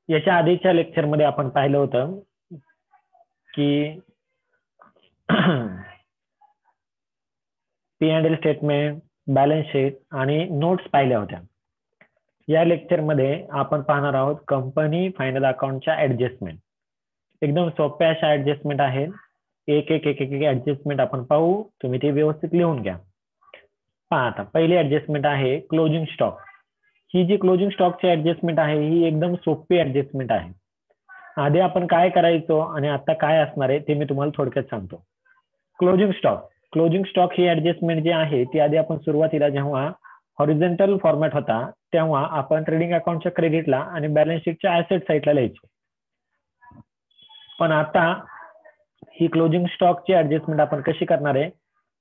याच्या आधीच्या लेक्चरमध्ये आपण पाहिलं होतं की P&L स्टेटमेंट, बॅलन्स शीट आणि नोट्स पाहिल्या होत्या. या लेक्चरमध्ये आपण पाहणार आहोत कंपनी फायनल अकाउंटच्या ऍडजस्टमेंट. एकदम सोप्या अशा ऍडजस्टमेंट आहेत. एक एक एक एक ऍडजस्टमेंट आपण पाहू. तुम्ही ते व्यवस्थित लिहून घ्या. पहा आता पहिली ऍडजस्टमेंट आहे क्लोजिंग स्टॉक. ही जी क्लोजिंग स्टॉकची ऍडजस्टमेंट आहे ही एकदम सोपी ऍडजस्टमेंट आहे. आधी आपण काय करायचो आणि आता काय असणार आहे ते मी तुम्हाला थोडक्यात सांगतो. क्लोजिंग स्टॉक ही ऍडजस्टमेंट जी आहे ती आधी आपण सुरुवातीला जेव्हा हॉरिझॉन्टल फॉर्मॅट होता तेव्हा आपण ट्रेडिंग अकाउंटच्या क्रेडिटला आणि बॅलन्स शीटच्या ऍसेट साईडला लिहायचो. पण आता ही क्लोजिंग स्टॉकची ऍडजस्टमेंट आपण कशी करणार आहे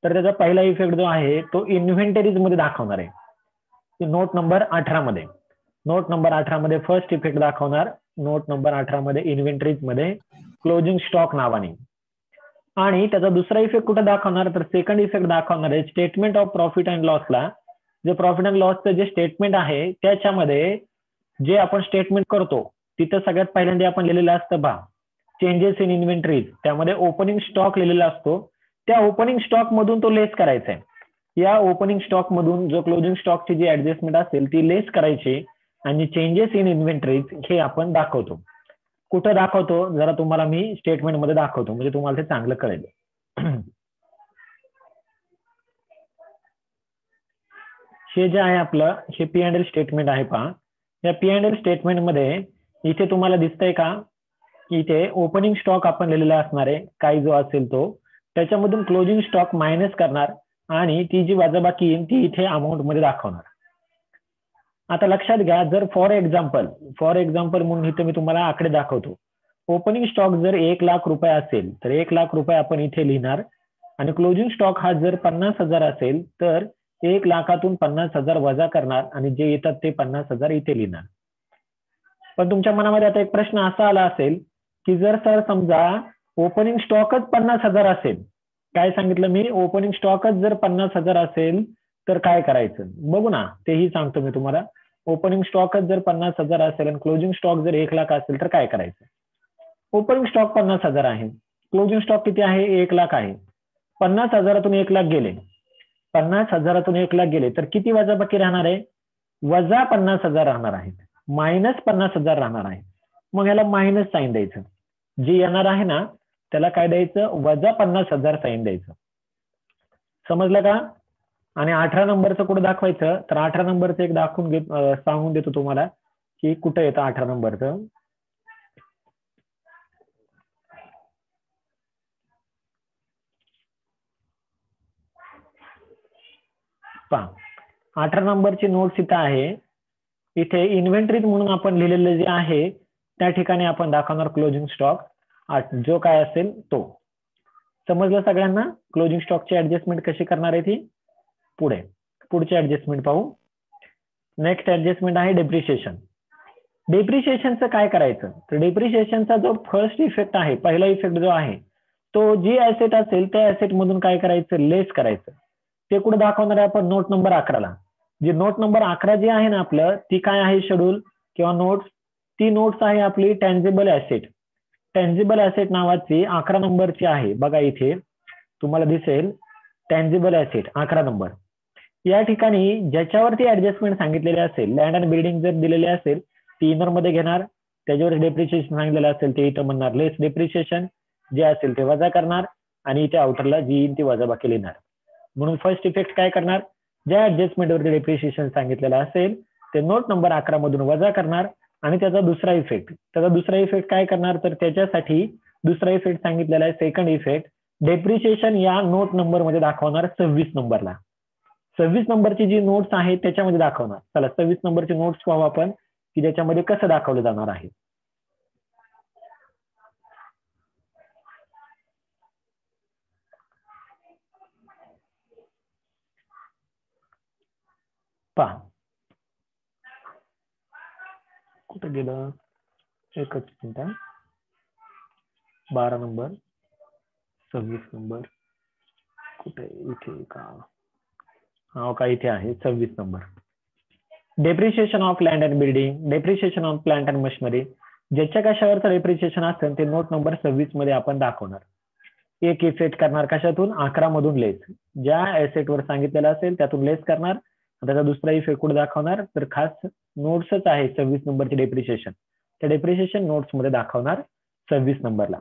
तर त्याचा पहिला इफेक्ट जो आहे तो इन्व्हेंटरीज मध्ये दाखवणार आहे. नोट नंबर 18 मध्ये. नोट नंबर 18 मध्ये फर्स्ट इफेक्ट दाखवणार. नोट नंबर 18 मध्ये इन्व्हेंटरीज मध्ये क्लोजिंग स्टॉक नावाने. आणि त्याचा दुसरा इफेक्ट कुठे दाखवणार तर सेकंड इफेक्ट दाखवणार आहे स्टेटमेंट ऑफ प्रॉफिट अँड लॉसला. जे प्रॉफिट अँड लॉसचं जे स्टेटमेंट आहे त्याच्यामध्ये जे आपण स्टेटमेंट करतो तिथं सगळ्यात पहिल्यांदा आपण लिहिलेलं असतं बा चेंजेस इन इन्व्हेंटरीज. त्यामध्ये ओपनिंग स्टॉक लिहिलेला असतो. त्या ओपनिंग स्टॉक मधून तो लेस करायचा आहे. या ओपनिंग स्टॉक मधून जो क्लोजिंग स्टॉकची जी ऍडजस्टमेंट असेल ती लेस करायची आणि चेंजेस इन इन्व्हेंटरीज हे आपण दाखवतो. कुठं दाखवतो जरा तुम्हाला मी स्टेटमेंट मध्ये दाखवतो म्हणजे तुम्हाला ते चांगलं कळेल. हे जे आहे आपलं हे P&L स्टेटमेंट आहे पहा. या P&L स्टेटमेंट मध्ये इथे तुम्हाला दिसतंय का की इथे ओपनिंग स्टॉक आपण लिहिलेला असणार आहे काही जो असेल तो. त्याच्यामधून क्लोजिंग स्टॉक मायनस करणार आणि ती जी वजाबाकी येईल ती इथे अमाऊंट मध्ये दाखवणार. आता लक्षात घ्या जर फॉर एक्झाम्पल म्हणून इथे मी तुम्हाला आकडे दाखवतो. ओपनिंग स्टॉक जर 1 लाख रुपये असेल तर 1 लाख रुपये आपण इथे लिहिणार आणि क्लोजिंग स्टॉक हा जर 50,000 असेल तर 1 लाखातून 50,000 वजा करणार आणि जे येतात ते 50,000 इथे लिहिणार. पण तुमच्या मनामध्ये आता एक प्रश्न असा आला असेल की जर सर समजा ओपनिंग स्टॉकच 50,000 असेल. काय सांगितलं मी ओपनिंग स्टॉकच जर 50,000 असेल तर काय करायचं बघू ना तेही सांगतो मी तुम्हाला. ओपनिंग स्टॉकच जर 50,000 असेल आणि क्लोजिंग स्टॉक जर 1 लाख असेल तर काय करायचं. ओपनिंग स्टॉक 50,000 आहे. क्लोजिंग स्टॉक किती आहे 1 लाख आहे. 50,000तून 1 लाख गेले. 50,000तून 1 लाख गेले तर किती वजाबाकी राहणार आहे वजा 50,000 राहणार आहेत. मायनस 50,000 राहणार आहे. मग याला मायनस साईन द्यायचं. जे येणार आहे ना त्याला काय द्यायचं वजा 50,000 साईन द्यायचं. समजलं का. आणि 18 नंबरचं कुठं दाखवायचं तर 18 नंबरचं एक दाखवून सांगून देतो तुम्हाला की कुठं येतं 18 नंबरचं. पहा 18 नंबरची नोट्स इथं आहे. इथे इन्व्हेंटरीज म्हणून आपण लिहिलेलं जे आहे त्या ठिकाणी आपण दाखवणार क्लोजिंग स्टॉक जो काय असेल तो. समजलं सगळ्यांना क्लोजिंग स्टॉकची ऍडजस्टमेंट कशी करणार आहे ती. पुढची ऍडजस्टमेंट पाहू. नेक्स्ट ऍडजस्टमेंट आहे डेप्रिशिएशन. डेप्रिशिएशनचं काय करायचं तर डेप्रिशिएशनचा जो फर्स्ट इफेक्ट आहे पहिला इफेक्ट जो आहे तो जी ऍसेट असेल त्या ऍसेट मधून काय करायचं लेस करायचं. ते कुठे दाखवणार आहे आपण नोट नंबर 11ला. जी नोट नंबर 11 जी आहे ना आपलं ती काय आहे शेड्यूल किंवा नोट्स. ती नोट्स आहे आपली टँजिबल ऍसेट. टँजिबल ऍसेट नावाची 11 नंबरची आहे बघा इथे तुम्हाला दिसेल टँजिबल ऍसेट 11 नंबर. या ठिकाणी ज्याच्यावरती ऍडजस्टमेंट सांगितलेली असेल लँड अँड बिल्डिंग जर दिलेली असेल ती इनर मध्ये घेणार. त्याच्यावर डेप्रिशिएशन सांगितलेलं असेल ते इथं म्हणणार लेस डेप्रिशिएशन. जे असेल ते वजा करणार आणि इथे आउटरला जी येईल ती वजाबाकी लिहिणार. म्हणून फर्स्ट इफेक्ट काय करणार ज्या ऍडजस्टमेंटवरती डेप्रिशिएशन सांगितलेलं असेल ते नोट नंबर 11 मधून वजा करणार आणि त्याचा दुसरा इफेक्ट काय करणार तर त्याच्यासाठी दुसरा इफेक्ट सांगितलेला आहे सेकंड इफेक्ट. डेप्रिशिएशन या नोट नंबर मध्ये दाखवणार 26 नंबरला. 26 नंबरची जी नोट्स आहे त्याच्यामध्ये दाखवणार. चला 26 नंबरची नोट्स पाहू आपण की ज्याच्यामध्ये कसं दाखवलं जाणार आहे. पहा कुठं गेलं एकच मिनिट. 12 नंबर 26 नंबर कुठे इथे का हा का इथे आहे 26 number. Depreciation of land and building depreciation of plant and machinery. ज्याच्या कशावरचं डेप्रिसिएशन असेल ते नोट नंबर 26 मध्ये आपण दाखवणार. एक इफेक्ट करणार कशातून, 11 मधून लेस, ज्या ऍसेटवर सांगितलेलं असेल त्यातून लेस करणार. त्याचा दुसरा इफेक्ट कुठे दाखवणार, तर खास नोट्सच आहे 26 नंबरची डेप्रिसिएशन, त्या डेप्रिसिएशन नोट्स मध्ये दाखवणार 26 नंबरला.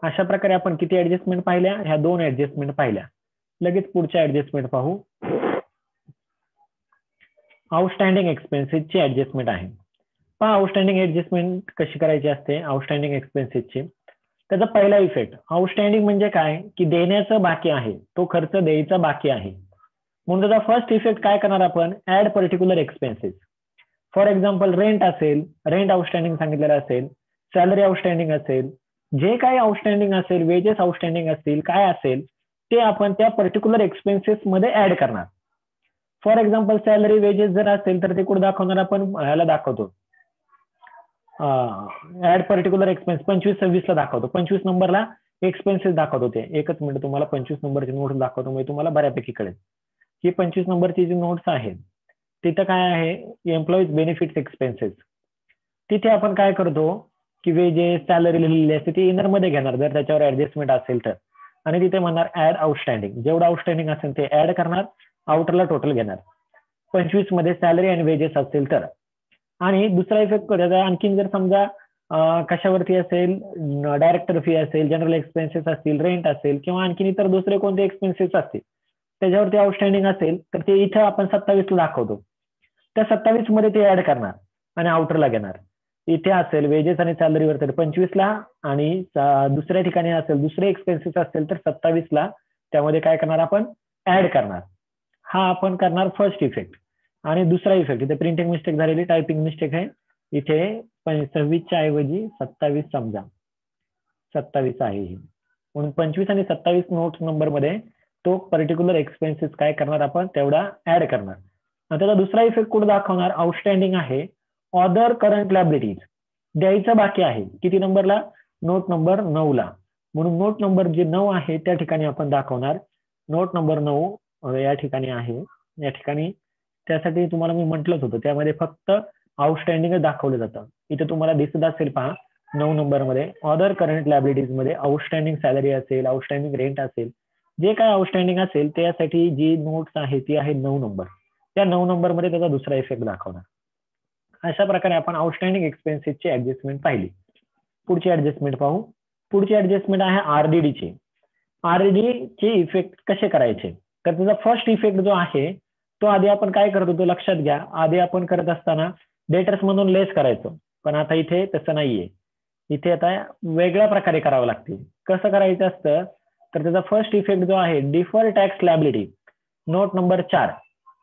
अशा प्रकारे आपण किती ऍडजस्टमेंट पाहिल्या, ह्या 2 ऍडजस्टमेंट पाहिल्या. लगेच पुढच्या ऍडजस्टमेंट पाहू. आउटस्टँडिंग एक्सपेन्सेसची ऍडजस्टमेंट आहे. पहा आउटस्टँडिंग ऍडजस्टमेंट कशी करायची असते आउटस्टँडिंग एक्सपेन्सेसची. त्याचा पहिला इफेक्ट, आउटस्टँडिंग म्हणजे काय की देण्याचं बाकी आहे, तो खर्च द्यायचा बाकी आहे. म्हणून त्याचा फर्स्ट इफेक्ट काय करणार आपण, add particular expenses. For example rent असेल, रेंट आउटस्टँडिंग सांगितलेलं असेल, सॅलरी आउटस्टँडिंग असेल, जे काही आउटस्टँडिंग असेल, वेजेस आउटस्टँडिंग असतील, काय असेल ते आपण त्या पर्टिक्युलर एक्सपेन्सेस मध्ये ऍड करणार. फॉर एक्झाम्पल सॅलरी वेजेस जर असेल तर ते कुठे दाखवणार आपण, ह्याला दाखवतो ऍड पर्टिक्युलर एक्सपेन्स 25-26 ला दाखवतो. 25 नंबरला एक्सपेन्सेस दाखवतो. ते एकच मिनिट तुम्हाला 25 नंबरची नोट दाखवतो, म्हणजे तुम्हाला बऱ्यापैकी कळेल. ही 25 नंबरची जी नोट्स आहेत तिथं काय आहे, एम्प्लॉईज बेनिफिट्स एक्सपेन्सेस. तिथे आपण काय करतो की वेजेस सॅलरी लिहिलेली असते ती इनर मध्ये घेणार जर त्याच्यावर ऍडजस्टमेंट असेल तर, आणि तिथे म्हणणार ऍड आउटस्टँडिंग, जेवढं आउटस्टँडिंग असेल ते ऍड करणार, आउटरला टोटल घेणार. 25 मध्ये सॅलरी आणि वेजेस असतील तर. आणि दुसरा इफेक्ट करायचा आणखीन जर समजा कशावरती असेल, डायरेक्टर फी असेल, जनरल एक्सपेन्सेस असतील, रेंट असेल किंवा आणखीन इतर दुसरे कोणते एक्सपेन्सेस असतील त्याच्यावरती आउटस्टँडिंग असेल तर ते इथं आपण 27 ला दाखवतो. त्या 27 मध्ये ते ऍड करणार आणि आउटरला घेणार. इथे असेल वेजेस आणि सॅलरीवर तर 25 ला, आणि दुसऱ्या ठिकाणी असेल दुसरे एक्सपेन्सेस असतील तर 27 ला त्यामध्ये काय करणार आपण, ऍड करणार. हा आपण करणार फर्स्ट इफेक्ट. आणि दुसरा इफेक्ट, इथे प्रिंटिंग मिस्टेक झालेली, टायपिंग मिस्टेक आहे, इथे 26च्या ऐवजी 27 समजा, 27 आहे ही. म्हणून 25 आणि 27 नोट्स नंबर मध्ये तो पर्टिक्युलर एक्सपेन्सेस काय करणार आपण, तेवढा ऍड करणार. त्याचा दुसरा इफेक्ट कुठे दाखवणार, आउटस्टँडिंग आहे अदर करंट लायबिलिटीज, द्यायचं बाकी आहे. किती नंबरला, नोट नंबर 9 ला. म्हणून नोट नंबर जे 9 आहे त्या ठिकाणी आपण दाखवणार. नोट नंबर 9 या ठिकाणी आहे, या ठिकाणी त्यासाठी तुम्हाला मी म्हटलंच होतं त्यामध्ये फक्त आउटस्टँडिंग दाखवलं जातं. इथे तुम्हाला दिसत असेल पहा 9 नंबर मध्ये अदर करंट लायबिलिटीज मध्ये आउटस्टँडिंग सॅलरी असेल, आउटस्टँडिंग रेंट असेल, जे काय आउटस्टँडिंग असेल त्यासाठी जी नोट्स आहे ती आहे 9 नंबर. त्या 9 नंबर मध्ये त्याचा दुसरा इफेक्ट दाखवणार. अशा प्रकारे आपण आउटस्टँडिंग एक्सपेन्सेसची ऍडजस्टमेंट पाहिली. पुढची ऍडजस्टमेंट पाहू. पुढची ऍडजस्टमेंट आहे आरडीडी ची. आरडीडी चे इफेक्ट कसे करायचे, तर त्याचा फर्स्ट इफेक्ट जो आहे तो आधी आपण काय करत होतो लक्षात घ्या. आधी आपण करत असताना डेटर्स मधून लेस करायचो, पण आता इथे तसं नाहीये. इथे आता वेगळ्या प्रकारे करावं लागते. कसं करायचं असतं, तर त्याचा फर्स्ट इफेक्ट जो आहे differ tax liability note number 4,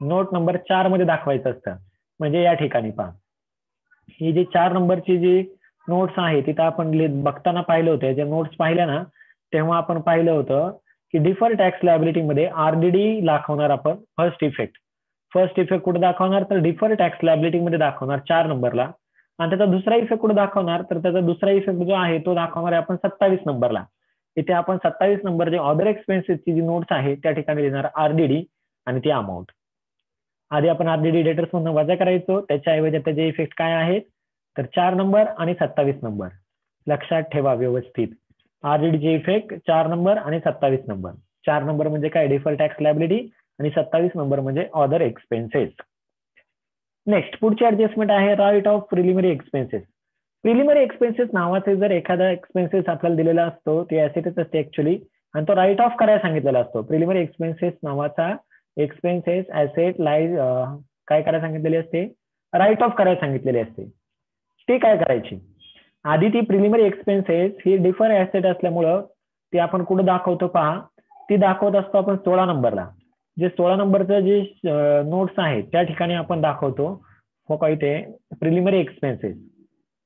note number 4 मध्ये दाखवायचं असतं. म्हणजे या ठिकाणी पहा, ही जी 4 नंबरची जी नोट्स आहे तिथं आपण बघताना पाहिलं होतं, ज्या नोट्स पाहिल्या ना तेव्हा आपण पाहिलं होतं की डिफर टॅक्स लायबिलिटी मध्ये आरडीडी दाखवणार आपण फर्स्ट इफेक्ट. फर्स्ट इफेक्ट कुठे दाखवणार, तर डिफर टॅक्स लायबिलिटी मध्ये दाखवणार 4 नंबरला. आणि त्याचा दुसरा इफेक्ट कुठे दाखवणार, तर त्याचा दुसरा इफेक्ट जो आहे तो दाखवणार आहे आपण 27 नंबरला. इथे आपण 27 नंबर जे अदर एक्सपेन्सेसची जी नोट्स आहे त्या ठिकाणी देणार आरडीडी आणि ती अमाऊंट. आधी आपण आरडीडी डेटर्स मधून वजा करायचो, त्याच्याऐवजी त्याचे इफेक्ट काय आहेत, तर 4 नंबर आणि 27 नंबर. लक्षात ठेवा व्यवस्थित, आरडीडी चे इफेक्ट 4 नंबर आणि 27 नंबर. 4 नंबर म्हणजे काय, डिफर टॅक्स लायबिलिटी, आणि 27 नंबर म्हणजे अदर एक्सपेन्सेस. नेक्स्ट पुढची ऍडजस्टमेंट आहे write off preliminary expenses. Preliminary expenses नावाचे जर एखादा एक्सपेन्सेस आपल्याला दिलेला असतो ते ऍसेटच असते ऍक्च्युली, आणि तो राईट ऑफ करायला सांगितलेला असतो. प्रिलिमिनरी एक्सपेन्सेस नावाचा एक्सपेन्सेस ऍसेट काय करायला सांगितलेली असते, राईट ऑफ करायला सांगितलेली असते. ते काय करायची, आधी ती प्रिलिमिनरी एक्सपेन्सेस ही डिफर ऍसेट असल्यामुळं ती आपण कुठे दाखवतो पहा, ती दाखवत असतो आपण 16 नंबरला. जे 16 नंबरचं जे नोट्स आहेत त्या ठिकाणी आपण दाखवतो हो का, इथे प्रिलिमिनरी एक्सपेन्सेस.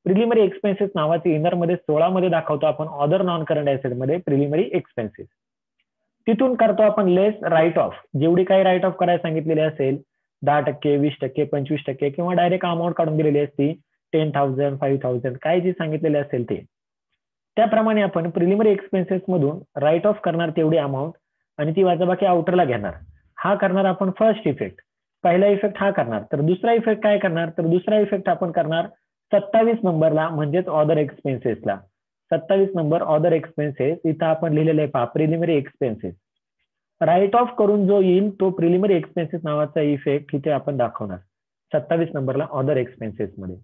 प्रिलिमिनरी एक्सपेन्सेस नावाचे इनर मध्ये 16 मध्ये दाखवतो आपण अदर नॉन करंट ऍसेट मध्ये प्रिलिमिनरी एक्सपेन्सेस. तिथून करतो आपण लेस राईट ऑफ, जेवढी काही राईट ऑफ करायला सांगितलेली असेल 10%, 20%, 25% किंवा डायरेक्ट अमाऊंट काढून दिलेली असती 10,000, 5,000 काय जे सांगितलेले असेल ते. त्याप्रमाणे आपण प्रिलिमिनरी एक्सपेन्सेस मधून राईट ऑफ करणार तेवढी अमाऊंट आणि ती वजाबाकी आउटरला घेणार. हा करणार आपण फर्स्ट इफेक्ट. पहिला इफेक्ट हा करणार. तर दुसरा इफेक्ट काय करणार, तर दुसरा इफेक्ट आपण करणार 27 नंबरला म्हणजेच ऑदर एक्सपेन्सेसला 27 नंबर ऑदर एक्सपेन्सेस इथं आपण लिहिलेलं आहे पहा प्रिलिमिनरी एक्सपेन्सेस. राईट ऑफ करून जो येईल तो प्रिलिमिनरी एक्सपेन्सेस नावाचा इफेक्ट इथे आपण दाखवणार 27 नंबरला ऑदर एक्सपेन्सेस मध्ये.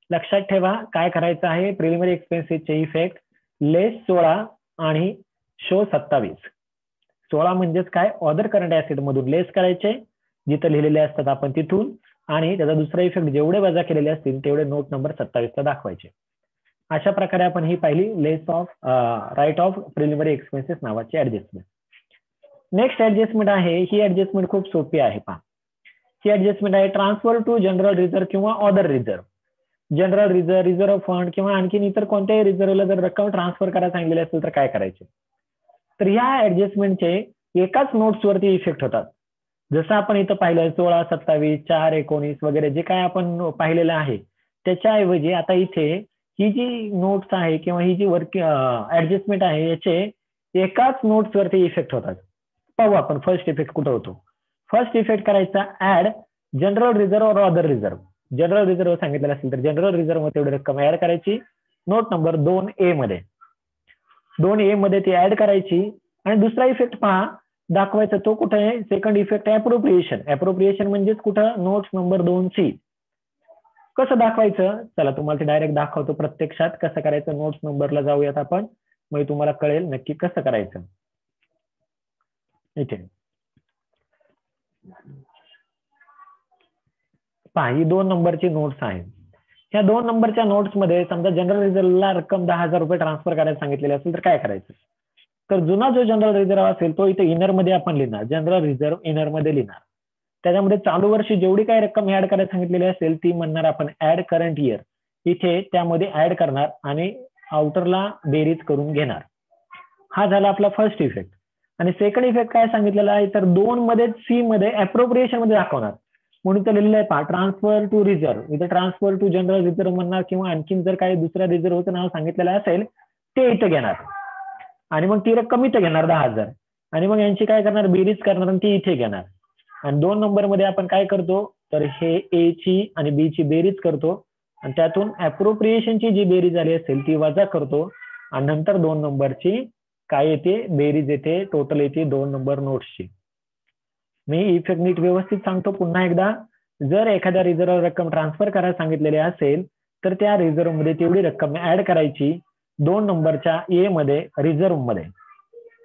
लक्षात ठेवा काय करायचं आहे प्रिलिमिनरी एक्सपेन्सेसचे इफेक्ट लेस 16 आणि शो 27. 16 म्हणजेच काय ऑदर करंट ऍसेट मधून लेस करायचे जिथं लिहिलेले असतात आपण तिथून आणि त्याचा दुसरा इफेक्ट जेवढे वजा केलेले असतील तेवढे नोट नंबर 27 ला दाखवायचे. अशा प्रकारे आपण ही पाहिली less of write off preliminary expenses नावाची ऍडजस्टमेंट. नेक्स्ट ऍडजस्टमेंट आहे ही ऍडजस्टमेंट खूप सोपी आहे पहा. ही ऍडजस्टमेंट आहे ट्रान्सफर टू जनरल रिझर्व्ह किंवा other reserve. General reserve, reserve fund किंवा आणखी इतर कोणत्याही रिझर्व्हला जर रक्कम ट्रान्सफर करायला सांगितलेली असेल तर काय करायचे. तर ह्या ऍडजस्टमेंटचे एकाच नोट्सवरती इफेक्ट होतात. जसं आपण इथं पाहिलं 16, 27, 4, 19 वगैरे जे काय आपण पाहिलेलं आहे त्याच्याऐवजी आता इथे ही जी नोट्स आहे किंवा ही जी वर्क ऍडजस्टमेंट आहे याचे एकाच नोट्सवरती इफेक्ट होतात. पाहू आपण फर्स्ट इफेक्ट कुठं होतो. फर्स्ट इफेक्ट करायचा ऍड जनरल रिझर्व्ह और अदर रिझर्व्ह. जनरल रिझर्व्ह सांगितलेलं असेल तर जनरल रिझर्व्ह मध्ये तेवढी रक्कम ऍड करायची नोट नंबर 2A मध्ये. 2A मध्ये ती ऍड करायची आणि दुसरा इफेक्ट पहा दाखवायचा तो कुठे आहे सेकंड इफेक्ट अप्रोप्रिएशन. अप्रोप्रिएशन म्हणजेच कुठं नोट्स नंबर 2C. कसं दाखवायचं चला तुम्हाला ते डायरेक्ट दाखवतो प्रत्यक्षात कसं करायचं. नोट्स नंबरला जाऊयात आपण मग तुम्हाला कळेल नक्की कसं करायचं. इथे पहा ही 2 नंबरची नोट्स आहेत. ह्या 2 नंबरच्या नोट्स मध्ये समजा जनरल रिझर्व्हला रक्कम 10,000 रुपये ट्रान्सफर करायला सांगितलेली असेल तर काय करायचं. तर जुना जो जनरल रिझर्व्ह असेल तो इथे इनर मध्ये आपण लिहिणार. जनरल रिझर्व्ह इनर मध्ये लिहिणार. त्याच्यामध्ये चालू वर्षी जेवढी काही रक्कम ऍड करायला सांगितलेली असेल ती म्हणणार आपण ऍड करंट इयर. इथे त्यामध्ये ऍड करणार आणि आउटरला बेरीज करून घेणार. हा झाला आपला फर्स्ट इफेक्ट. आणि सेकंड इफेक्ट काय सांगितलेला आहे तर 2 मध्ये सी मध्ये अप्रोप्रिएशन मध्ये दाखवणार. म्हणून इथं लिहिलेलं आहे पहा ट्रान्सफर टू रिझर्व्ह. इथं ट्रान्सफर टू जनरल रिझर्व्ह म्हणणार किंवा आणखीन जर काही दुसऱ्या रिझर्व्हचं नाव सांगितलेलं असेल ते इथं घेणार आणि मग ती रक्कम इथं घेणार 10,000 आणि मग यांची काय करणार बेरीज करणार आणि ती इथे घेणार. आणि 2 नंबर मध्ये आपण काय करतो तर हे ए ची आणि बी ची बेरीज करतो आणि त्यातून अप्रोप्रिएशनची जी बेरीज आली असेल ती वजा करतो आणि नंतर 2 नंबरची काय येते बेरीज येते टोटल येते 2 नंबर नोट्सची. मी इफेक्ट नीट व्यवस्थित सांगतो पुन्हा एकदा. जर एखाद्या रिझर्व्ह रक्कम ट्रान्सफर करायला सांगितलेली असेल तर त्या रिझर्व्ह मध्ये तेवढी रक्कम ऍड करायची 2 नंबरच्या ए मध्ये रिझर्व्ह मध्ये.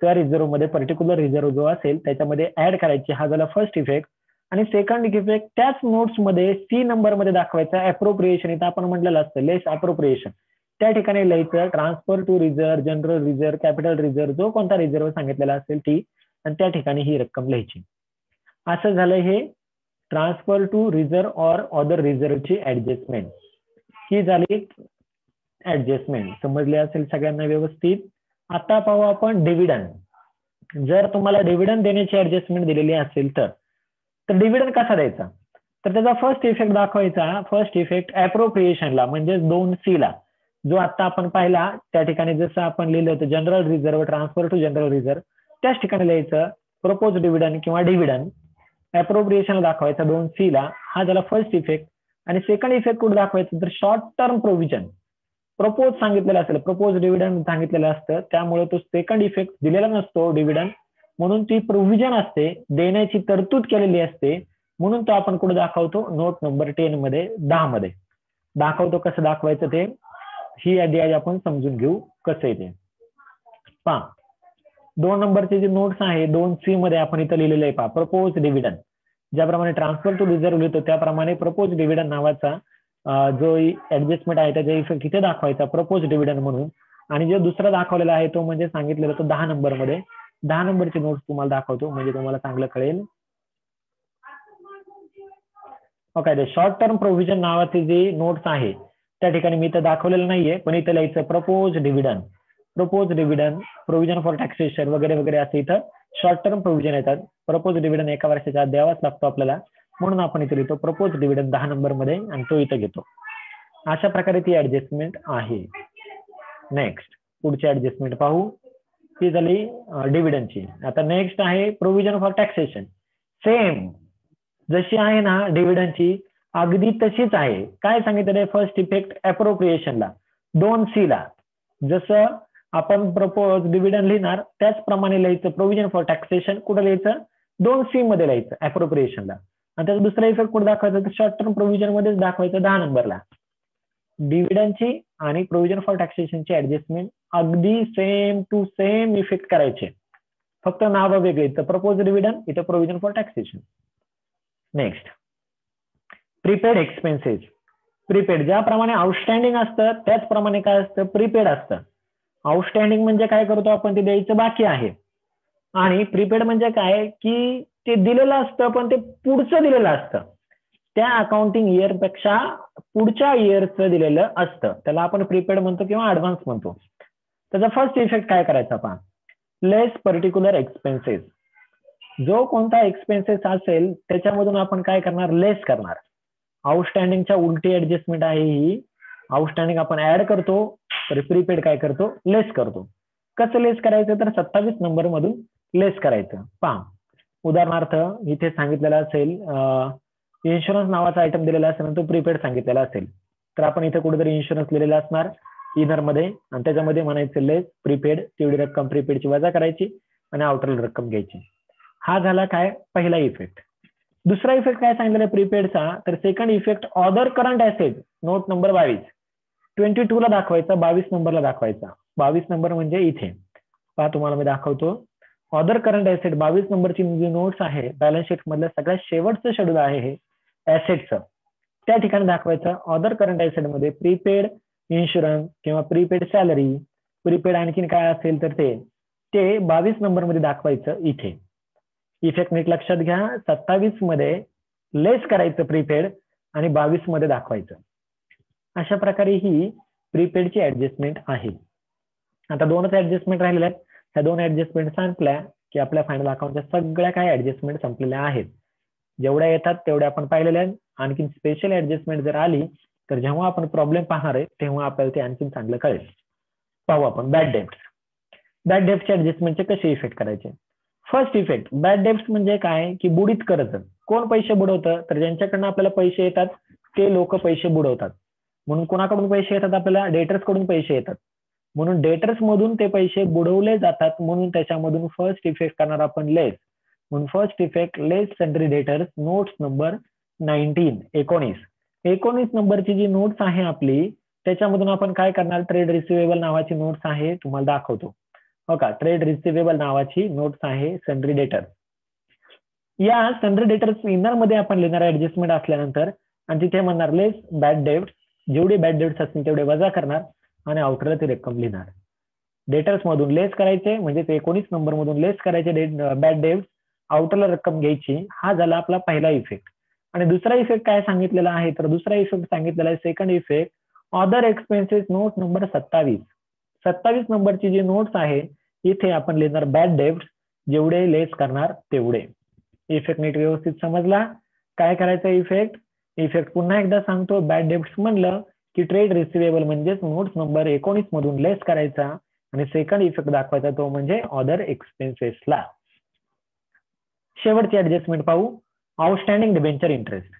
त्या रिझर्व्ह मध्ये पर्टिक्युलर रिझर्व्ह जो असेल त्याच्यामध्ये ऍड करायची. हा झाला फर्स्ट इफेक्ट. आणि सेकंड इफेक्ट त्याच नोट्स मध्ये सी नंबर मध्ये दाखवायचा अप्रोप्रिएशन. इथं आपण म्हटलेलं असतं लेस अप्रोप्रिएशन. त्या ठिकाणी लिहायचं transfer to reserve, general reserve, capital reserve जो कोणता रिझर्व्ह सांगितलेला असेल ती आणि त्या ठिकाणी ही रक्कम लिहायची. असं झालं हे ट्रान्सफर टू रिझर्व्ह और अदर रिझर्व्हची ऍडजस्टमेंट. ही झाली ऍडजस्टमेंट. समजले असेल सगळ्यांना व्यवस्थित. आता पाहू आपण डिव्हिडंड. जर तुम्हाला डिव्हिडंड देण्याची ऍडजस्टमेंट दिलेली असेल तर डिव्हिडंड कसा द्यायचा तर त्याचा फर्स्ट इफेक्ट दाखवायचा. फर्स्ट इफेक्ट अप्रोप्रिएशनला म्हणजे 2C ला जो आता आपण पाहिला त्या ठिकाणी जसं आपण लिहिलं होतं general reserve transfer to general reserve त्याच ठिकाणी लिहायचं प्रपोज डिव्हिडंड किंवा डिव्हिडंड. अप्रोप्रिएशन दाखवायचा 2C ला. हा झाला फर्स्ट इफेक्ट. आणि सेकंड इफेक्ट कुठे दाखवायचं तर शॉर्ट टर्म प्रोव्हिजन. प्रपोज सांगितलेलं असेल प्रपोज डिव्हिडंड सांगितलेलं असतं त्यामुळे तो सेकंड इफेक्ट दिलेला नसतो डिव्हिडंड म्हणून ती प्रोव्हिजन असते देण्याची तरतूद केलेली असते म्हणून तो आपण कुठे दाखवतो नोट नंबर 10 मध्ये 10 मध्ये दाखवतो. कसं दाखवायचं ते ही यादी आपण समजून घेऊ कसं आहे ते पहा. 2 नंबरचे जे नोट्स आहे 2C मध्ये आपण इथं लिहिलेलं आहे पहा प्रपोज डिव्हिडंड. ज्याप्रमाणे ट्रान्सफर टू रिझर्व्ह लिहितो त्याप्रमाणे प्रपोज डिव्हिडंड नावाचा जो ऍडजस्टमेंट आहे त्याचा इफेक्ट इथे दाखवायचा प्रपोज डिव्हिडंड म्हणून. आणि जो दुसरा दाखवलेला आहे तो म्हणजे सांगितलेला तो 10 नंबर मध्ये. 10 नंबरची नोट्स तुम्हाला दाखवतो म्हणजे तुम्हाला चांगलं कळेल. ओके शॉर्ट टर्म प्रोव्हिजन नावाचे जे नोट्स आहे त्या ठिकाणी मी इथं दाखवलेलं नाहीये पण इथं लिहायचं propose dividend. Propose dividend provision for taxation वगैरे वगैरे असं इथं शॉर्ट टर्म प्रोव्हिजन येतात. प्रपोज डिव्हिडंड 1 वर्षाच्या आत द्यावाच लागतो आपल्याला म्हणून आपण इथे लिहितो प्रपोज डिव्हिडंड 10 नंबर मध्ये आणि तो इथं घेतो. अशा प्रकारे ती ऍडजस्टमेंट आहे. नेक्स्ट पुढची ऍडजस्टमेंट पाहू. ती झाली डिव्हिडंडची. आता नेक्स्ट आहे प्रोव्हिजन फॉर टॅक्सेशन. सेम जशी आहे ना डिव्हिडंडची अगदी तशीच आहे. काय सांगितलं फर्स्ट इफेक्ट अप्रोप्रिएशनला 2C ला जसं आपण प्रपोज डिव्हिडंड लिहिणार त्याचप्रमाणे लिहायचं. प्रोव्हिजन फॉर टॅक्सेशन कुठं लिहायचं 2C मध्ये लिहायचं अप्रोप्रिएशनला. आणि त्याचा दुसरा इफेक्ट कुठे दाखवायचा तर शॉर्ट टर्म प्रोव्हिजन मध्येच दाखवायचं 10 नंबरला. डिव्हिडंडची आणि प्रोव्हिजन फॉर टॅक्सेशनची ऍडजस्टमेंट अगदी सेम टू सेम इफेक्ट करायचे, फक्त नावं वेगळी. इथं प्रपोज डिव्हिडंड, इथं provision for taxation. Next prepaid expenses. Prepaid ज्याप्रमाणे आउटस्टँडिंग असतं त्याचप्रमाणे काय असतं प्रीपेड असतं. आउटस्टँडिंग म्हणजे काय करतो आपण ते द्यायचं बाकी आहे, आणि प्रीपेड म्हणजे काय की ते दिलेलं असतं पण ते पुढचं दिलेलं असतं, त्या अकाउंटिंग इयर पेक्षा पुढच्या इयरचं दिलेलं असतं, त्याला आपण प्रीपेड म्हणतो किंवा ऍडव्हान्स म्हणतो. त्याचा फर्स्ट इफेक्ट काय करायचा पहा, लेस पर्टिक्युलर एक्सपेन्सेस. जो कोणता एक्सपेन्सेस असेल त्याच्यामधून आपण काय करणार लेस करणार. आउटस्टँडिंगच्या उलटी ऍडजस्टमेंट आहे ही. आउटस्टँडिंग आपण ऍड करतो तर प्रीपेड काय करतो लेस करतो. कसं लेस करायचं तर 27 नंबर मधून लेस करायचं. पहा उदाहरणार्थ इथे सांगितलेलं असेल इन्शुरन्स नावाचा आयटम दिलेला असेल तो प्रीपेड सांगितलेला असेल तर आपण इथे कुठेतरी इन्शुरन्स लिहिलेला असणार इनर मध्ये आणि त्याच्यामध्ये म्हणायचं लेस प्रीपेड, तेवढी रक्कम प्रीपेडची वजा करायची आणि आउटरल रक्कम घ्यायची. हा झाला काय पहिला इफेक्ट. दुसरा इफेक्ट काय सांगितलेला प्रीपेडचा तर second effect other current asset note number 22 22 ला दाखवायचा, 22 नंबरला दाखवायचा. 22 नंबर म्हणजे इथे पहा तुम्हाला मी दाखवतो. अदर करंट ऍसेट 22 नंबरची जी नोट्स आहे बॅलन्स शीट मधलं सगळ्यात शेवटचं शेड्यूल आहे हे ऍसेटचं, त्या ठिकाणी दाखवायचं. अदर करंट ऍसेट मध्ये प्रीपेड इन्शुरन्स किंवा प्रीपेड सॅलरी, प्रीपेड आणखीन काय असेल तर ते 22 नंबर मध्ये दाखवायचं. इथे इफेक्ट नीट लक्षात घ्या, 27 मध्ये लेस करायचं प्रीपेड आणि 22 मध्ये दाखवायचं. अशा प्रकारे ही प्रीपेडची ऍडजस्टमेंट आहे. आता दोनच ऍडजस्टमेंट राहिलेल्या आहेत. ह्या दोन ऍडजस्टमेंट संपल्या की आपल्या फायनल अकाउंटच्या सगळ्या काही ऍडजस्टमेंट संपलेल्या आहेत. जेवढ्या येतात तेवढ्या आपण पाहिलेल्या आहेत. आणखी स्पेशल ऍडजस्टमेंट जर आली तर जेव्हा आपण प्रॉब्लेम पाहणार आहे तेव्हा आपल्याला ते आणखी चांगलं कळेल. पाहू आपण बॅड डेब्ट. बॅड डेब्टचे ऍडजस्टमेंटचे कसे इफेक्ट करायचे. फर्स्ट इफेक्ट बॅड डेब्ट म्हणजे काय की बुडीत कर्ज. कोण पैसे बुडवतं तर ज्यांच्याकडनं आपल्याला पैसे येतात ते लोक पैसे बुडवतात. म्हणून कोणाकडून पैसे येतात आपल्याला डेटर्स कडून पैसे येतात, म्हणून डेटर्स मधून ते पैसे बुडवले जातात, म्हणून त्याच्यामधून फर्स्ट इफेक्ट करणार आपण लेस. म्हणून फर्स्ट इफेक्ट लेस सन्ड्री डेटर्स नोट्स नंबर 19 19 नंबरची जी नोट्स आहे आपली त्याच्यामधून आपण काय करणार ट्रेड रिसिवेबल नावाची नोट्स आहे तुम्हाला दाखवतो. हो का, ट्रेड रिसिवेबल नावाची नोट्स आहे सन्ड्री डेटर्स. या सन्ड्री डेटर्स इनर मध्ये आपण लिहिणार ऍडजस्टमेंट असल्यानंतर आणि तिथे म्हणणार लेस बॅड डेब्ट, जेवढे बॅड डेब्ट्स असतील तेवढे वजा करणार आणि आउटरला ती रक्कम लिहिणार. डेटर्स मधून लेस करायचे म्हणजे 19 नंबर मधून लेस करायचे बॅड डेब्ट, आउटरला रक्कम घ्यायची. हा झाला आपला पहिला इफेक्ट. आणि दुसरा इफेक्ट काय सांगितलेला आहे तर दुसरा इफेक्ट सांगितलेला आहे second effect other expenses note number 27. 27 नंबरची जी नोट्स आहे इथे आपण लिहिणार बॅड डेब्ट, जेवढे लेस करणार तेवढे. इफेक्ट नीट व्यवस्थित समजला. काय करायचं इफेक्ट पुन्हा एकदा सांगतो. बॅड डेब्ट्स म्हणलं की ट्रेड रिसिवेबल म्हणजेच नोट्स नंबर 19 मधून लेस करायचा आणि सेकंड इफेक्ट दाखवायचा तो म्हणजे अदर एक्सपेन्सेसला. शेवटची ऍडजस्टमेंट पाहू, आउटस्टँडिंग डिबेंचर इंटरेस्ट.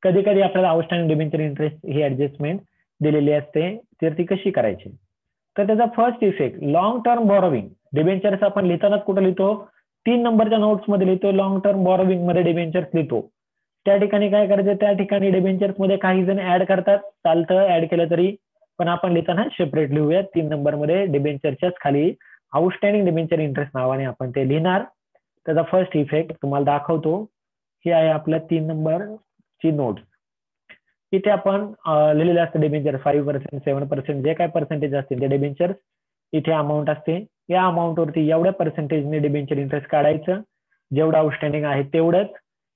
कधी कधी आपल्याला आउटस्टँडिंग डिबेंचर इंटरेस्ट ही ऍडजस्टमेंट दिलेली असते, तर ती कशी करायची. तर त्याचा first effect long term borrowing. Debentures आपण लिहितानाच कुठं लिहितो 3 नंबरच्या नोट्स मध्ये लिहितो, लॉंग टर्म बॉरोविंग मध्ये डिबेंचर्स लिहितो. त्या ठिकाणी काय करायचं, त्या ठिकाणी डिबेंचर्स मध्ये काही जण ऍड करतात, चालतं ऍड केलं तरी, पण आपण लिहिताना सेपरेट लिहूया. 3 नंबर मध्ये डिबेंचरच्याच खाली आउटस्टँडिंग डिबेंचर इंटरेस्ट नावाने आपण ते लिहिणार. त्याचा फर्स्ट इफेक्ट तुम्हाला दाखवतो. ही आहे आपल्या 3 नंबरची नोट. इथे आपण लिहिलेलं असतं डिबेंचर 5%, 7% जे काय पर्सेंटेज असतील ते डिबेंचर इथे अमाऊंट असते. या अमाऊंटवरती एवढ्या पर्सेंटेजने डिबेंचर इंटरेस्ट काढायचं, जेवढं आउटस्टँडिंग आहे तेवढंच.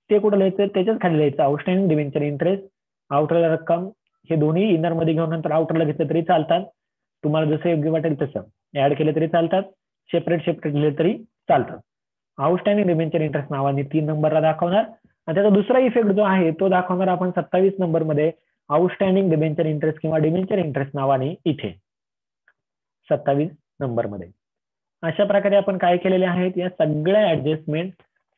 ते कुठं लिहायचं त्याच्याच खाली लिहायचं आउटस्टँडिंग डिबेंचर इंटरेस्ट, आउटरला रक्कम. हे दोन्ही इनर मध्ये घेऊन नंतर आउटरला घेतलं तरी चालतात, तुम्हाला जसं योग्य वाटेल तसं ऍड केलं तरी चालतात, सेपरेट लिहिले तरी चालतात. आउटस्टँडिंग डिबेंचर इंटरेस्ट नावाने 3 नंबरला दाखवणार आणि त्याचा दुसरा इफेक्ट जो आहे तो दाखवणार आपण 27 नंबर मध्ये आउटस्टँडिंग डिबेंचर इंटरेस्ट किंवा डिबेंचर इंटरेस्ट नावाने इथे 27 नंबर मध्ये. अशा प्रकारे आपण काय केलेले आहेत या सगळ्या ऍडजस्टमेंट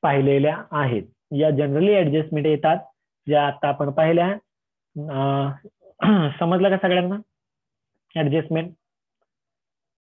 पाहिलेल्या आहेत. या जनरली ऍडजस्टमेंट येतात ज्या आता आपण पाहिल्या. समजलं का सगळ्यांना ऍडजस्टमेंट?